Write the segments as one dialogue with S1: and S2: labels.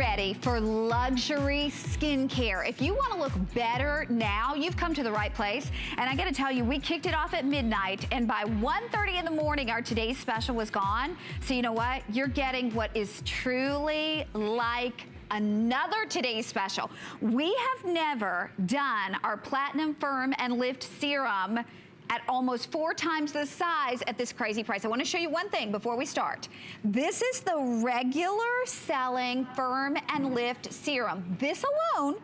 S1: ready for luxury skincare, if you want to look better now, you've come to the right place. And I got to tell you, we kicked it off at midnight, and by 1:30 in the morning, our today's special was gone. So you know what? You're getting what is truly like another today's special. We have never done our Platinum Firm and Lift Serum at almost 4 times the size at this crazy price. I want to show you one thing before we start. This is the regular selling Firm and Lift Serum. This alone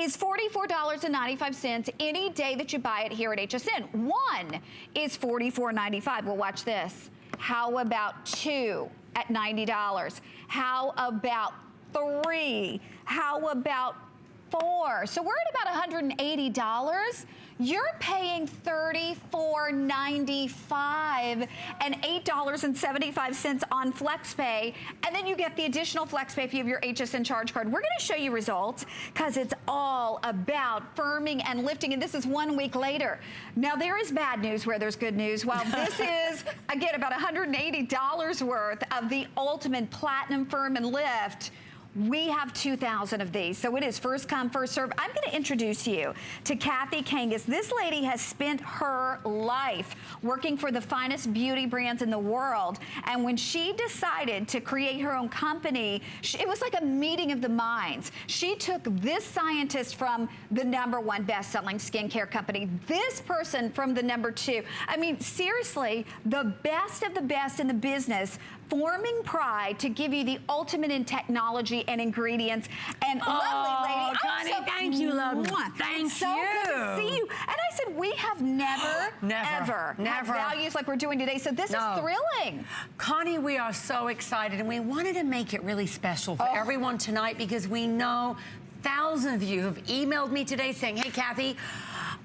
S1: is $44.95 any day that you buy it here at HSN. One is $44.95. Well, watch this. How about 2 at $90? How about 3? How about 4? So we're at about $180. You're paying $34.95 and $8.75 on FlexPay, and then you get the additional FlexPay if you have your HSN charge card. We're going to show you results because it's all about firming and lifting, and this is 1 week later. Now there is bad news where there's good news. While this is again about $180 worth of the ultimate Platinum Firm and Lift, we have 2,000 of these, so it is first come, first serve. I'm going to introduce you to Kathy Kangas. This lady has spent her life working for the finest beauty brands in the world, and when she decided to create her own company, it was like a meeting of the minds. She took this scientist from the #1 best-selling skincare company, this person from the #2. I mean, seriously, the best of the best in the business, forming Prai to give you the ultimate in technology and ingredients. And lovely lady,
S2: Connie, thank you, love. Thank you.
S1: So good to see you. And I said, we have never had values like we're doing today. So this is thrilling.
S2: Connie, we are so excited, and we wanted to make it really special for everyone tonight because we know thousands of you have emailed me today saying, hey, Kathy,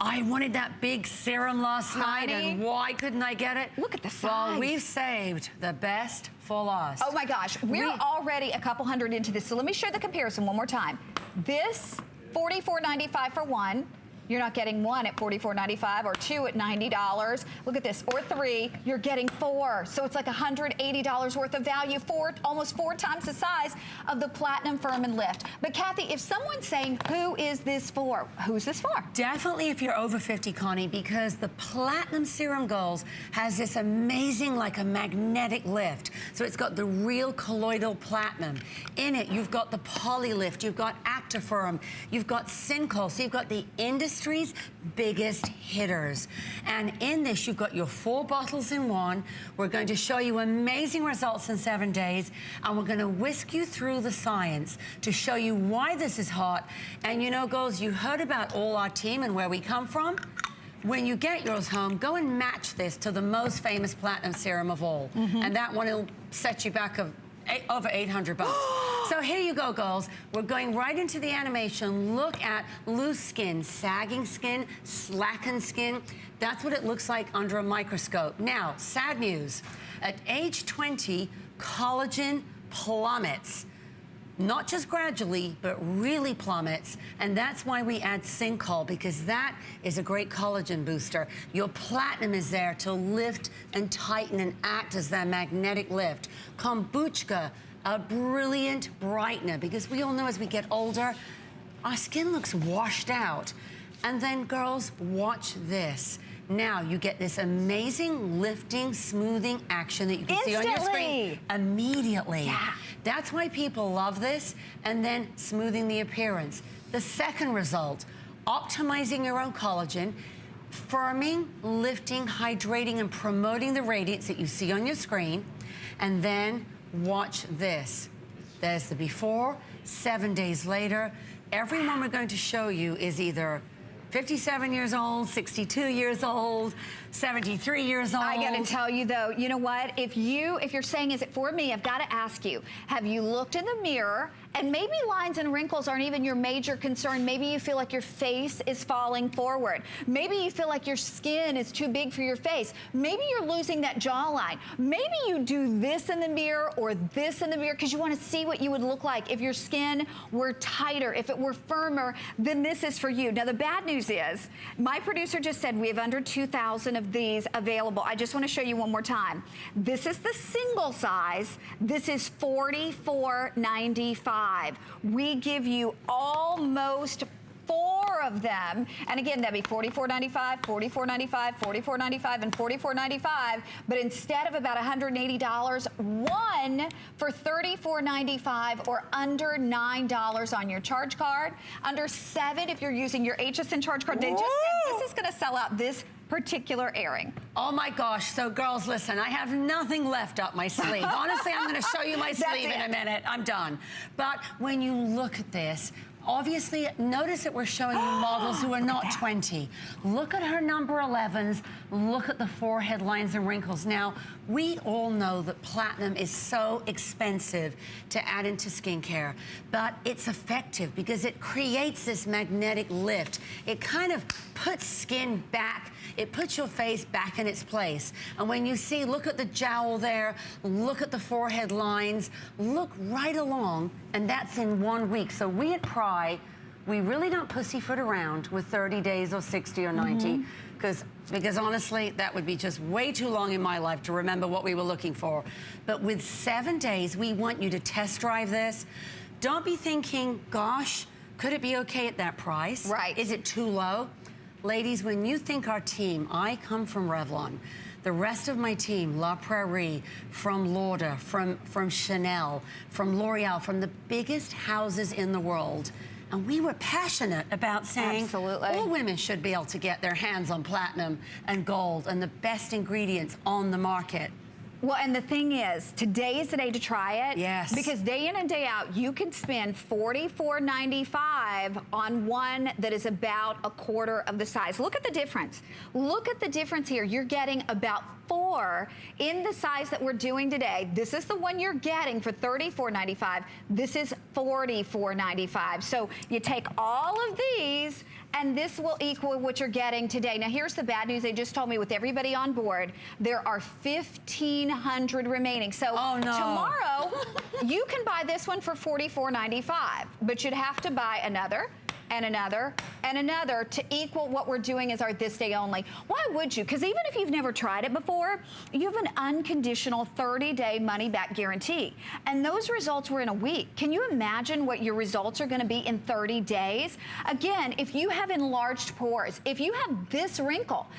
S2: I wanted that big serum last night, and why couldn't I get it?
S1: Look at the size.
S2: Well, we've saved the best for last.
S1: Oh my gosh, we're already a couple hundred into this. So let me show the comparison one more time. This, $44.95 for one. You're not getting 1 at $44.95 or 2 at $90. Look at this, or 3, you're getting 4. So it's like $180 worth of value, almost 4 times the size of the Platinum Firm and Lift. But Kathy, if someone's saying, who is this for? Who's this for?
S2: Definitely if you're over 50, Connie, because the Platinum Serum Goals has this amazing, like a magnetic lift. So it's got the real colloidal platinum. In it, you've got the Poly Lift, you've got Actifirm, you've got Syncol, so you've got the industry's biggest hitters. And in this, you've got your 4 bottles in one. We're going to show you amazing results in 7 days, and we're going to whisk you through the science to show you why this is hot. And you know, girls, you heard about all our team and where we come from. When you get yours home, go and match this to the most famous platinum serum of all. And that one will set you back over 800 bucks. So here you go, girls. We're going right into the animation. Look at loose skin, sagging skin, slackened skin. That's what it looks like under a microscope. Now, sad news. At age 20, collagen plummets. Not just gradually, but really plummets. And that's why we add Syncol, because that is a great collagen booster. Your platinum is there to lift and tighten and act as that magnetic lift. Kombucha, a brilliant brightener, because we all know as we get older, our skin looks washed out. And then, girls, watch this. Now you get this amazing lifting, smoothing action that you can see on your screen immediately. Yeah. That's why people love this. And then smoothing the appearance. The second result, optimizing your own collagen, firming, lifting, hydrating, and promoting the radiance that you see on your screen. And then watch this. There's the before, 7 days later. Everyone we're going to show you is either 57 years old, 62 years old, 73 years old. I
S1: gotta tell you though, you know what? If you're saying, is it for me? I've gotta ask you, have you looked in the mirror and maybe lines and wrinkles aren't even your major concern? Maybe you feel like your face is falling forward. Maybe you feel like your skin is too big for your face. Maybe you're losing that jawline. Maybe you do this in the mirror or this in the mirror because you wanna see what you would look like if your skin were tighter, if it were firmer, then this is for you. Now the bad news is, my producer just said we have under 2,000 of these available. I just want to show you one more time. This is the single size. This is $44.95. $44.95. We give you almost 4 of them, and again, that'd be $44.95, $44.95, $44.95, and $44.95. But instead of about $180, 1 for $34.95 or under $9 on your charge card, under $7 if you're using your HSN charge card. They just said this is going to sell out this particular airing.
S2: Oh my gosh, so girls, listen, I have nothing left up my sleeve. Honestly, I'm gonna show you my sleeve in a minute. I'm done. But when you look at this, obviously, notice that we're showing you models who are not 20. Look at her number 11s. Look at the forehead lines and wrinkles. Now, we all know that platinum is so expensive to add into skincare, but it's effective because it creates this magnetic lift. It kind of puts skin back. It puts your face back in its place. And when you see, look at the jowl there, look at the forehead lines, look right along, and that's in 1 week. So we at Prai, we really don't pussyfoot around with 30 days or 60 or 90, because honestly, that would be just way too long in my life to remember what we were looking for. But with 7 days, we want you to test drive this. Don't be thinking, gosh, could it be okay at that price?
S1: Right.
S2: Is it too low? Ladies, when you think our team, I come from Revlon. The rest of my team, La Prairie, from Lauder, from Chanel, from L'Oreal, from the biggest houses in the world. And we were passionate about saying all women should be able to get their hands on platinum and gold and the best ingredients on the market.
S1: Well, and the thing is, today is the day to try it.
S2: Yes.
S1: Because day in and day out, you can spend $44.95 on one that is about a quarter of the size. Look at the difference. Look at the difference here. You're getting about 4 in the size that we're doing today. This is the one you're getting for $34.95. This is $44.95. So you take all of these, and this will equal what you're getting today. Now, here's the bad news. They just told me with everybody on board, there are 1,500 remaining. So tomorrow, you can buy this one for $44.95, but you'd have to buy another and another and another to equal what we're doing as our this day only. Why would you? Because even if you've never tried it before, you have an unconditional 30-day money-back guarantee. And those results were in a week. Can you imagine what your results are going to be in 30 days? Again, if you have enlarged pores, if you have this wrinkle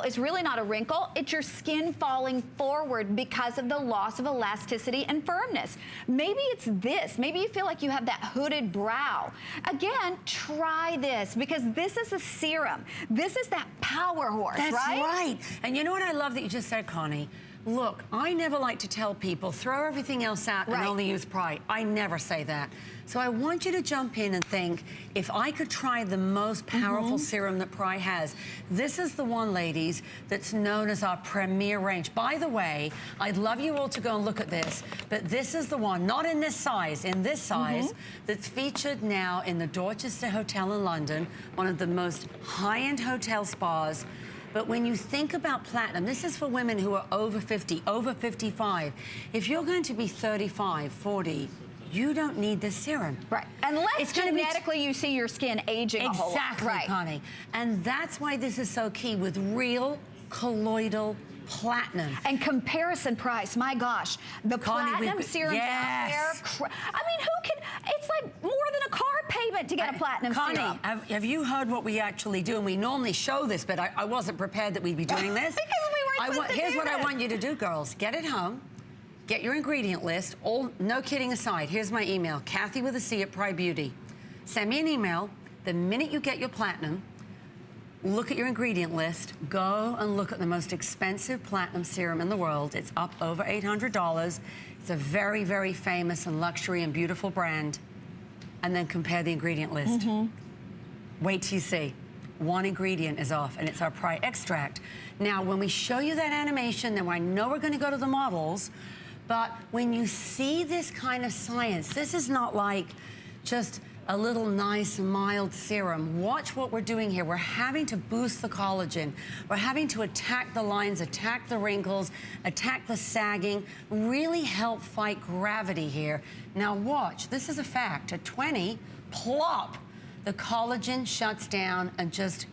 S1: is really not a wrinkle. It's your skin falling forward because of the loss of elasticity and firmness. Maybe it's this. Maybe you feel like you have that hooded brow. Again, try this, because this is a serum. This is that power horse, right?
S2: That's right. And you know what I love that you just said, Connie? Look, I never like to tell people, throw everything else out and only use Prai. I never say that. So I want you to jump in and think, if I could try the most powerful serum that Prai has, this is the one, ladies, that's known as our premier range. By the way, I'd love you all to go and look at this, but this is the one, not in this size, that's featured now in the Dorchester Hotel in London, one of the most high-end hotel spas. But when you think about platinum, this is for women who are over 50, over 55. If you're going to be 35, 40, you don't need this serum.
S1: Right. Unless genetically you see your skin aging a whole lot.
S2: Exactly, Connie. And that's why this is so key with real colloidal platinum.
S1: And comparison price, my gosh. The platinum serums out there, I mean, who can, it's like more than a car payment to get a platinum serum.
S2: Connie, have you heard what we actually do? And we normally show this, but I wasn't prepared that we'd be doing this.
S1: Because we weren't supposed to do
S2: Here's what
S1: this.
S2: I want you to do, girls. Get it home. Get your ingredient list. No kidding aside, here's my email, Kathy with a C at Prai Beauty. Send me an email the minute you get your platinum. Look at your ingredient list. Go and look at the most expensive platinum serum in the world. It's up over $800. It's a very, very famous and luxury and beautiful brand. And then compare the ingredient list. Wait till you see. One ingredient is off, and it's our Prai extract. Now, when we show you that animation, then I know we're going to go to the models, but when you see this kind of science, this is not like just a little nice, mild serum. Watch what we're doing here. We're having to boost the collagen. We're having to attack the lines, attack the wrinkles, attack the sagging, really help fight gravity here. Now watch, this is a fact. At 20, plop, the collagen shuts down and just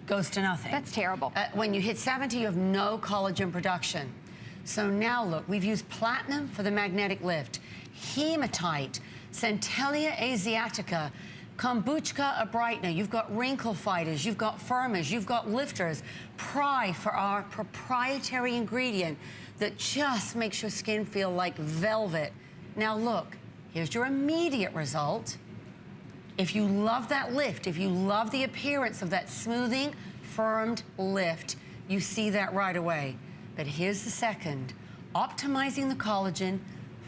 S2: goes to nothing.
S1: That's terrible.
S2: When you hit 70, you have no collagen production. So now look, we've used platinum for the magnetic lift, hematite, Centellia asiatica, kombucha, a brightener. You've got wrinkle fighters, you've got firmers, you've got lifters. Prai for our proprietary ingredient that just makes your skin feel like velvet. Now look, here's your immediate result. If you love that lift, if you love the appearance of that smoothing, firmed lift, you see that right away. But here's the second, optimizing the collagen,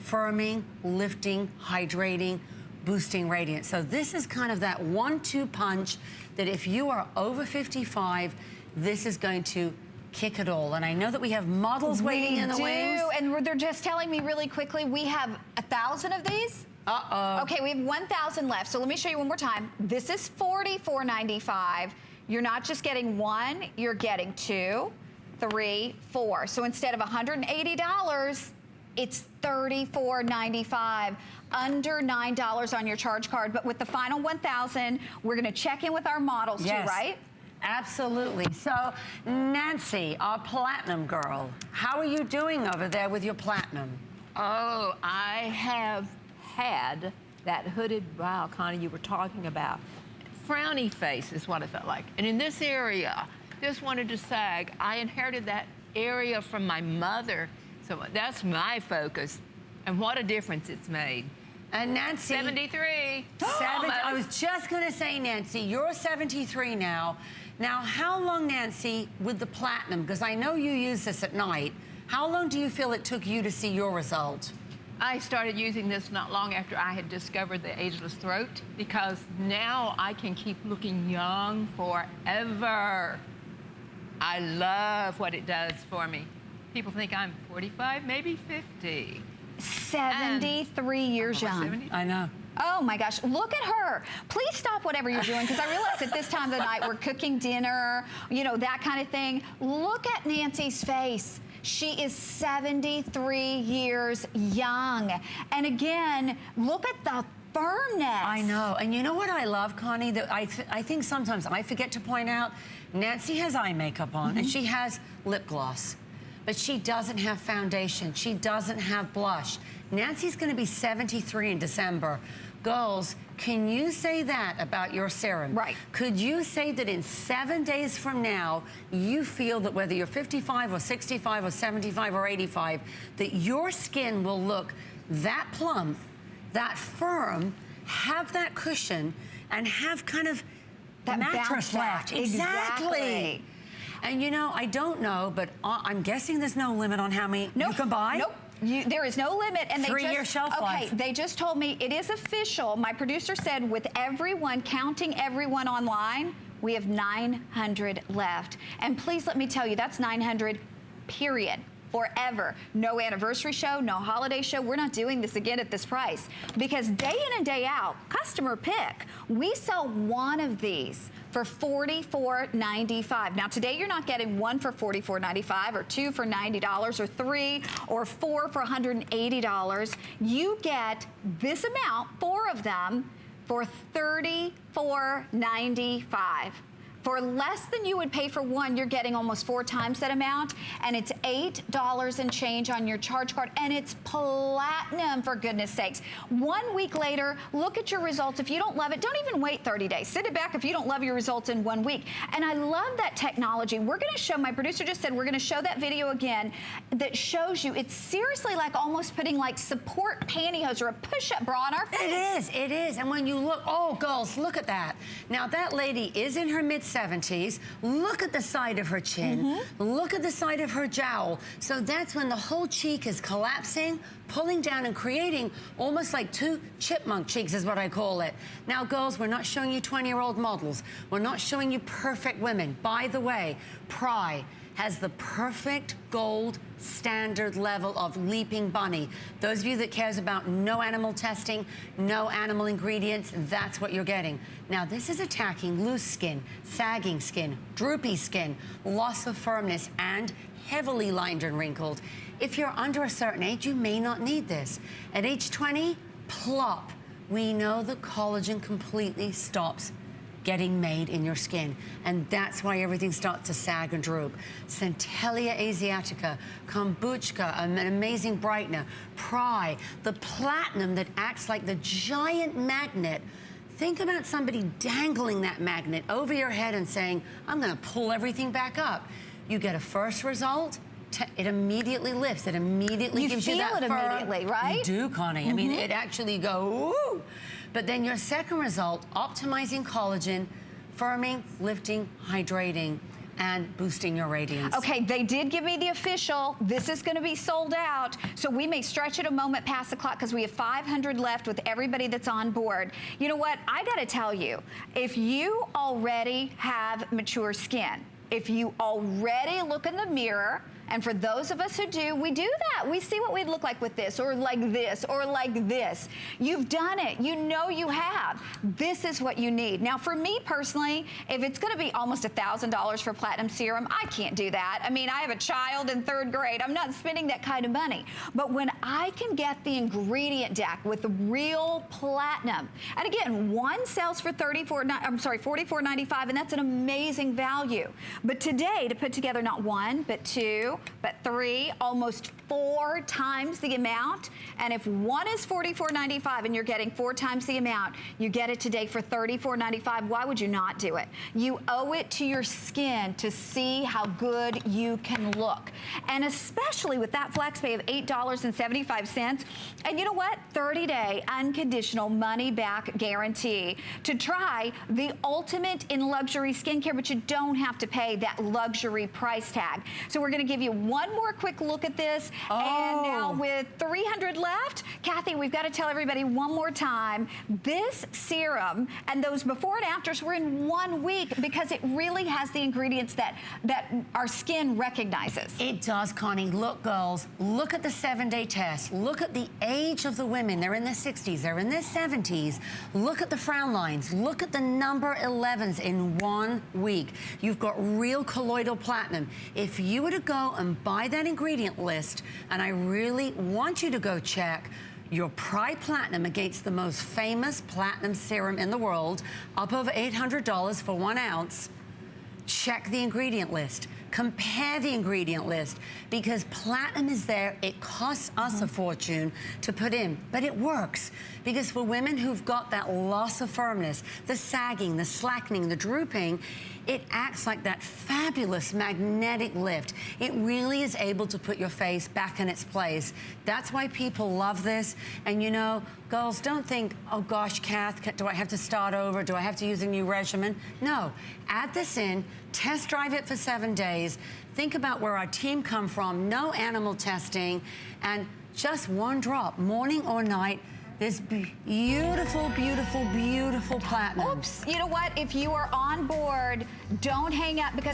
S2: firming, lifting, hydrating, boosting radiance. So this is kind of that 1-2 punch that if you are over 55, this is going to kick it all. And I know that we have models waiting in the wings.
S1: And they're just telling me really quickly, we have 1,000 of these.
S2: Uh-oh.
S1: Okay, we have 1,000 left. So let me show you one more time. This is $44.95. You're not just getting one, you're getting 2, 3, 4. So instead of $180, it's $34.95, under $9 on your charge card. But with the final 1,000, we're gonna check in with our models too, right?
S2: Absolutely. So, Nancy, our platinum girl, how are you doing over there with your platinum?
S3: Oh, I have had that hooded brow, Connie, you were talking about. Frowny face is what it felt like. And in this area, just wanted to sag. I inherited that area from my mother, so that's my focus. And what a difference it's made.
S2: And Nancy...
S3: 73.
S2: I was just going to say, Nancy, you're 73 now. Now, how long, Nancy, with the platinum, because I know you use this at night, how long do you feel it took you to see your result?
S3: I started using this not long after I had discovered the ageless throat, because now I can keep looking young forever. I love what it does for me. People think I'm 45, maybe 50.
S1: 73 years young.
S3: 70.
S2: I know.
S1: Oh my gosh, look at her. Please stop whatever you're doing, because I realize at this time of the night we're cooking dinner, you know, that kind of thing. Look at Nancy's face. She is 73 years young. And again, look at the firmness.
S2: I know. And you know what I love, Connie? That I think sometimes I forget to point out, Nancy has eye makeup on and she has lip gloss, but she doesn't have foundation. She doesn't have blush. Nancy's going to be 73 in December. Girls, can you say that about your serum?
S1: Right.
S2: Could you say that in 7 days from now, you feel that whether you're 55 or 65 or 75 or 85, that your skin will look that plump, that firm, have that cushion, and have kind of
S1: that
S2: mattress left. Exactly. And you know, I don't know, but I'm guessing there's no limit on how many you can buy?
S1: Nope. There is no limit. And
S2: 3-year shelf life.
S1: Okay, they just told me it is official. My producer said with everyone, counting everyone online, we have 900 left. And please let me tell you, that's 900, period. Forever. No anniversary show, no holiday show. We're not doing this again at this price, because day in and day out, customer pick, we sell one of these for $44.95. Now today you're not getting one for $44.95 or two for $90 or three or four for $180. You get this amount, 4 of them, for $34.95. For less than you would pay for one, you're getting almost 4 times that amount, and it's $8 and change on your charge card, and it's platinum, for goodness sakes. 1 week later, look at your results. If you don't love it, don't even wait 30 days. Send it back if you don't love your results in 1 week. And I love that technology. We're gonna show, my producer just said, we're gonna show that video again that shows you, it's seriously like almost putting like support pantyhose or a push-up bra on our face.
S2: It is. And when you look, oh, girls, look at that. Now that lady is in her mid-70s. Look at the side of her chin. Look at the side of her jowl. So that's when the whole cheek is collapsing, pulling down and creating almost like 2 chipmunk cheeks is what I call it. Now, girls, we're not showing you 20-year-old models. We're not showing you perfect women. By the way, Prai has the perfect gold standard level of leaping bunny. Those of you that cares about no animal testing, no animal ingredients, that's what you're getting. Now, this is attacking loose skin, sagging skin, droopy skin, loss of firmness, and heavily lined and wrinkled. If you're under a certain age, you may not need this. At age 20, plop. We know that collagen completely stops getting made in your skin. And that's why everything starts to sag and droop. Centellia asiatica, kombucha, an amazing brightener, Prai, the platinum that acts like the giant magnet. Think about somebody dangling that magnet over your head and saying, I'm gonna pull everything back up. You get a first result, it immediately lifts. It immediately gives you that
S1: feel it
S2: firm.
S1: immediately, right?
S2: You do, Connie. I mean, it actually go, ooh. But then your second result, optimizing collagen, firming, lifting, hydrating, and boosting your radiance.
S1: Okay, they did give me the official. This is gonna be sold out. So we may stretch it a moment past the clock because we have 500 left with everybody that's on board. You know what, I gotta tell you, if you already have mature skin, if you already look in the mirror, and for those of us who do, we do that. We see what we'd look like with this, or like this, or like this. You've done it. You know you have. This is what you need. Now, for me personally, if it's going to be almost $1,000 for platinum serum, I can't do that. I mean, I have a child in 3rd grade. I'm not spending that kind of money. But when I can get the ingredient deck with the real platinum, and again, one sells for $44.95, and that's an amazing value. But today, to put together not one, but 2, but 3, almost 4 times the amount. And if one is $44.95 and you're getting 4 times the amount, you get it today for $34.95. Why would you not do it? You owe it to your skin to see how good you can look. And especially with that flex pay of $8.75. And you know what? 30-day unconditional money-back guarantee to try the ultimate in luxury skincare, but you don't have to pay that luxury price tag. So we're going to give you one more quick look at this.
S2: Oh.
S1: And now with 300 left, Kathy, we've got to tell everybody one more time, this serum and those before and afters were in 1 week because it really has the ingredients that our skin recognizes.
S2: It does, Connie. Look, girls, look at the 7-day test. Look at the age of the women. They're in their 60s, they're in their 70s. Look at the frown lines. Look at the number 11s in 1 week. You've got real colloidal platinum. If you were to go and buy that ingredient list, and I really want you to go check your Prai Platinum against the most famous platinum serum in the world, up over $800 for 1 ounce, check the ingredient list. Compare the ingredient list because platinum is there. It costs us a fortune to put in, but it works because for women who've got that loss of firmness, the sagging, the slackening, the drooping, it acts like that fabulous magnetic lift. It really is able to put your face back in its place. That's why people love this. And you know, girls, don't think, oh gosh, Kath, do I have to start over? Do I have to use a new regimen? No, add this in, test drive it for 7 days. Think about where our team come from, no animal testing, and just 1 drop, morning or night. This beautiful, beautiful, beautiful platinum.
S1: Oops, you know what? If you are on board, don't hang up because